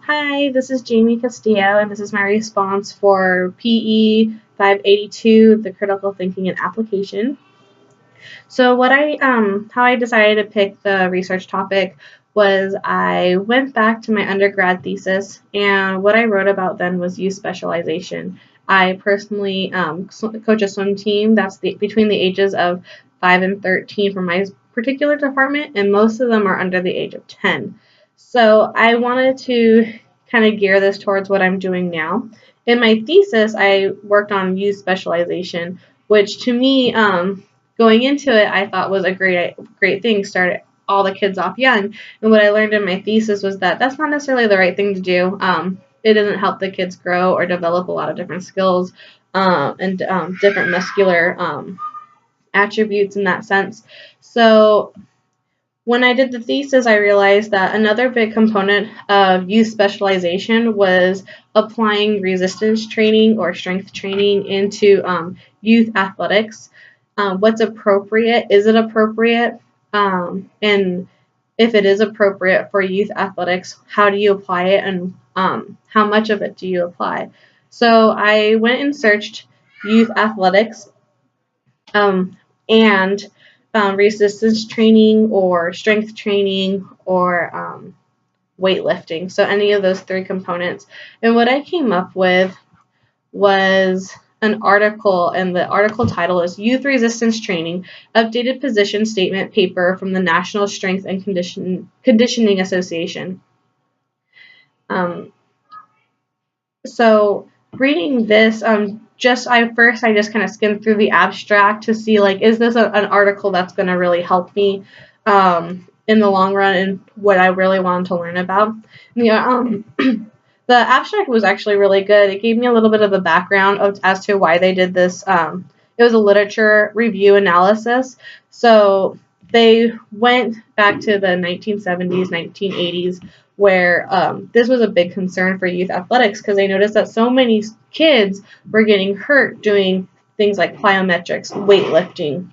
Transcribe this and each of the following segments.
Hi, this is Jamie Castillo, and this is my response for PE 582, the critical thinking and application. So how I decided to pick the research topic was I went back to my undergrad thesis, and what I wrote about then was youth specialization. I personally coach a swim team that's between the ages of 5 and 13 for my particular department, and most of them are under the age of 10. So I wanted to kind of gear this towards what I'm doing now. In my thesis, I worked on youth specialization, which to me, going into it, I thought was a great thing. Start all the kids off young, and what I learned in my thesis was that that's not necessarily the right thing to do. It doesn't help the kids grow or develop a lot of different skills and different muscular attributes in that sense. So when I did the thesis, I realized that another big component of youth specialization was applying resistance training or strength training into youth athletics. What's appropriate? Is it appropriate? And if it is appropriate for youth athletics, how do you apply it and how much of it do you apply? So I went and searched youth athletics and resistance training or strength training or weightlifting. So any of those three components. And what I came up with was an article, and the article title is Youth Resistance Training, Updated Position Statement Paper from the National Strength and Conditioning Association. So reading this, I just kind of skimmed through the abstract to see like, is this an article that's going to really help me in the long run and what I really wanted to learn about. Yeah, the abstract was actually really good. It gave me a little bit of a background as to why they did this. It was a literature review analysis. So they went back to the 1970s, 1980s, where this was a big concern for youth athletics because they noticed that so many kids were getting hurt doing things like plyometrics, weightlifting.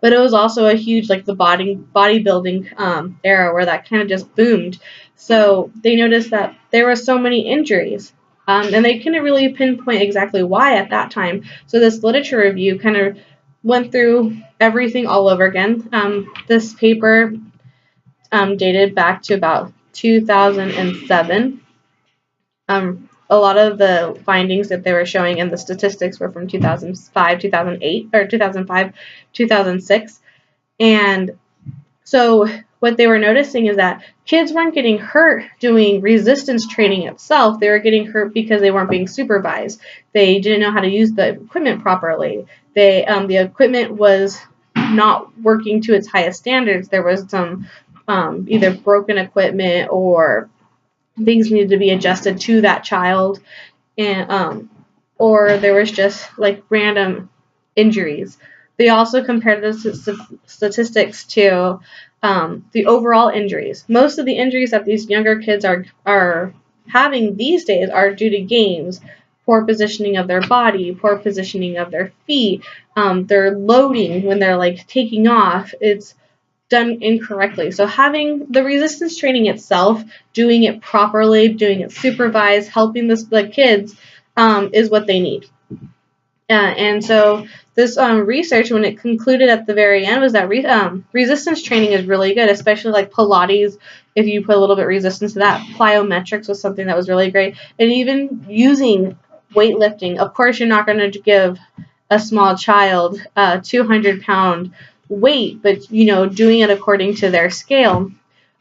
But it was also a huge, like the bodybuilding era where that kind of just boomed. So they noticed that there were so many injuries. And they couldn't really pinpoint exactly why at that time. So this literature review kind of went through everything all over again. This paper dated back to about 2007. A lot of the findings that they were showing and the statistics were from 2005, 2008, or 2005, 2006. And so what they were noticing is that kids weren't getting hurt doing resistance training itself. They were getting hurt because they weren't being supervised. They didn't know how to use the equipment properly. The equipment was not working to its highest standards. There was some either broken equipment or things needed to be adjusted to that child, and or there was just like random injuries. They also compared the statistics to the overall injuries. Most of the injuries that these younger kids are having these days are due to games, poor positioning of their body, poor positioning of their feet, their loading when they're like taking off. It's done incorrectly. So having the resistance training itself, doing it properly, doing it supervised, helping the kids is what they need. And so this research, when it concluded at the very end, was that resistance training is really good, especially like Pilates. If you put a little bit of resistance to that, plyometrics was something that was really great, and even using weightlifting. Of course, you're not going to give a small child a 200-pound weight, but doing it according to their scale.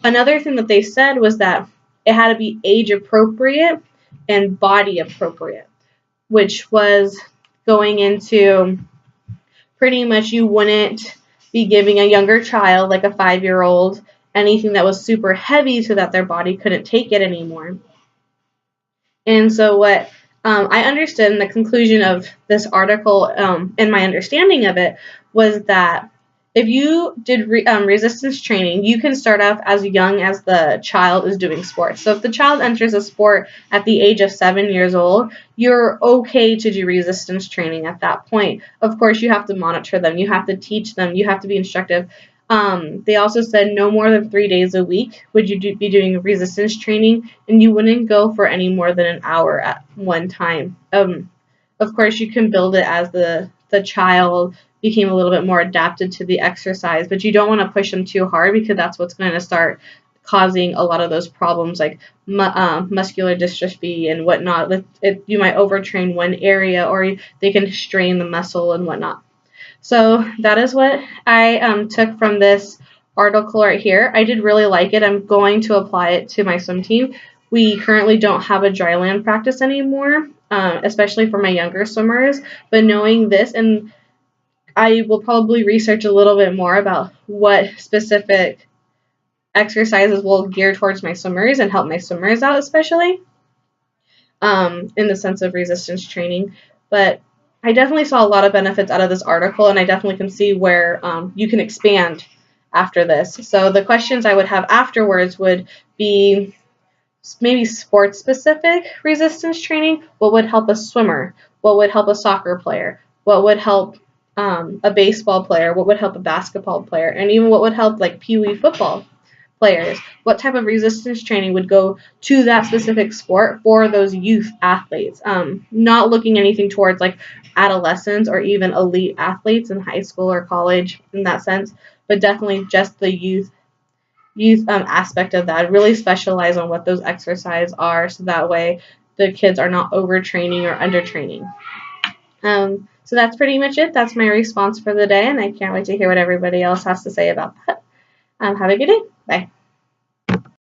Another thing that they said was that it had to be age appropriate and body appropriate, which was going into pretty much you wouldn't be giving a younger child, like a 5-year-old, anything that was super heavy so that their body couldn't take it anymore. And so what I understood in the conclusion of this article, and my understanding of it, was that if you did resistance training, you can start off as young as the child is doing sports. So if the child enters a sport at the age of 7 years old, you're okay to do resistance training at that point. Of course, you have to monitor them. You have to teach them. You have to be instructive. They also said no more than 3 days a week would you be doing resistance training, and you wouldn't go for any more than an hour at one time. Of course, you can build it as the child became a little bit more adapted to the exercise, but you don't want to push them too hard because that's what's going to start causing a lot of those problems like muscular dystrophy and whatnot. You might overtrain one area, or they can strain the muscle and whatnot. So that is what I took from this article right here. I did really like it. I'm going to apply it to my swim team. We currently don't have a dry land practice anymore, especially for my younger swimmers. But knowing this, and I will probably research a little bit more about what specific exercises will gear towards my swimmers and help my swimmers out, especially in the sense of resistance training. But I definitely saw a lot of benefits out of this article, and I definitely can see where you can expand after this. So the questions I would have afterwards would be maybe sports specific resistance training. What would help a swimmer? What would help a soccer player? What would help a baseball player? What would help a basketball player? And even what would help like Pee Wee football players? What type of resistance training would go to that specific sport for those youth athletes? Not looking anything towards like adolescents or even elite athletes in high school or college in that sense, but definitely just the youth aspect of that. Really specialize on what those exercises are, so that way the kids are not overtraining or undertraining. So that's pretty much it. That's my response for the day, and I can't wait to hear what everybody else has to say about that. Have a good day. Bye.